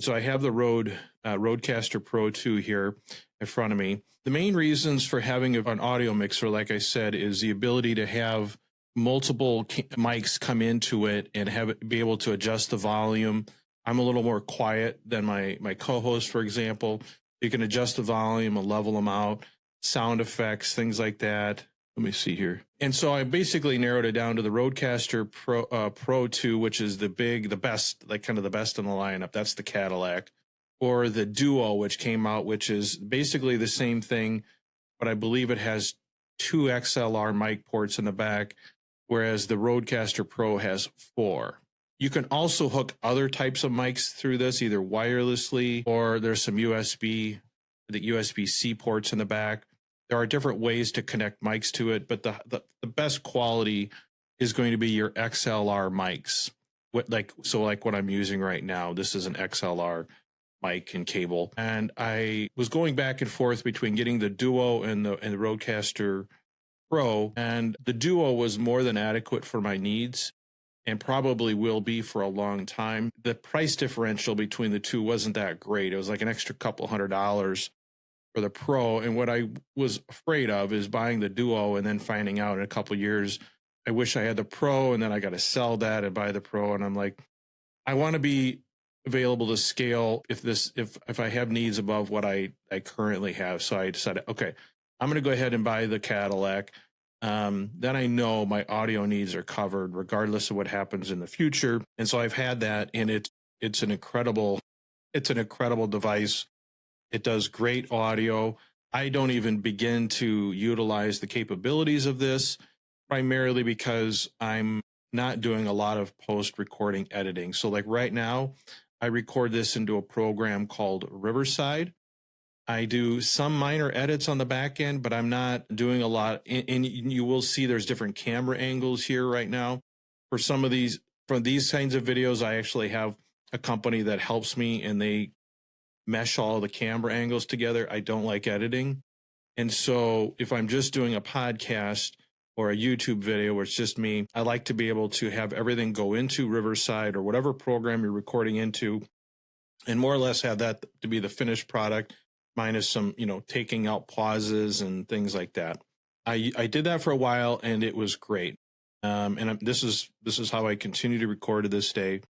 So I have the RODECaster Pro 2 here in front of me. The main reasons for having an audio mixer, like I said, is the ability to have multiple mics come into it and have it be able to adjust the volume. I'm a little more quiet than my co-host, for example. You can adjust the volume and level them out, sound effects, things like that. Let me see here. And so I basically narrowed it down to the RODECaster Pro 2, which is the best, like kind of the best in the lineup. That's the Cadillac. Or the Duo, which came out, which is basically the same thing, but I believe it has 2 XLR mic ports in the back, whereas the RODECaster Pro has 4. You can also hook other types of mics through this, either wirelessly or there's some USB, the USB-C ports in the back. There are different ways to connect mics to it, but the best quality is going to be your XLR mics. Like what I'm using right now, this is an XLR mic and cable. And I was going back and forth between getting the Duo and the RODECaster Pro, and the Duo was more than adequate for my needs and probably will be for a long time. The price differential between the two wasn't that great. It was like an extra couple $100 for the Pro. And what I was afraid of is buying the Duo and then finding out in a couple years, I wish I had the Pro, and then I got to sell that and buy the Pro. And I'm like, I want to be available to scale if I have needs above what I currently have. So I decided, okay, I'm going to go ahead and buy the Cadillac. Then I know my audio needs are covered regardless of what happens in the future. And so I've had that, and it's an incredible device. It does great audio. I don't even begin to utilize the capabilities of this, primarily because I'm not doing a lot of post-recording editing. So like right now, I record this into a program called Riverside. I do some minor edits on the back end, but I'm not doing a lot. And you will see there's different camera angles here right now. For these kinds of videos, I actually have a company that helps me, and they mesh all the camera angles together. I don't like editing. And so if I'm just doing a podcast or a YouTube video where it's just me, I like to be able to have everything go into Riverside or whatever program you're recording into, and more or less have that to be the finished product, minus some, taking out pauses and things like that. I did that for a while, and it was great. And this is how I continue to record to this day.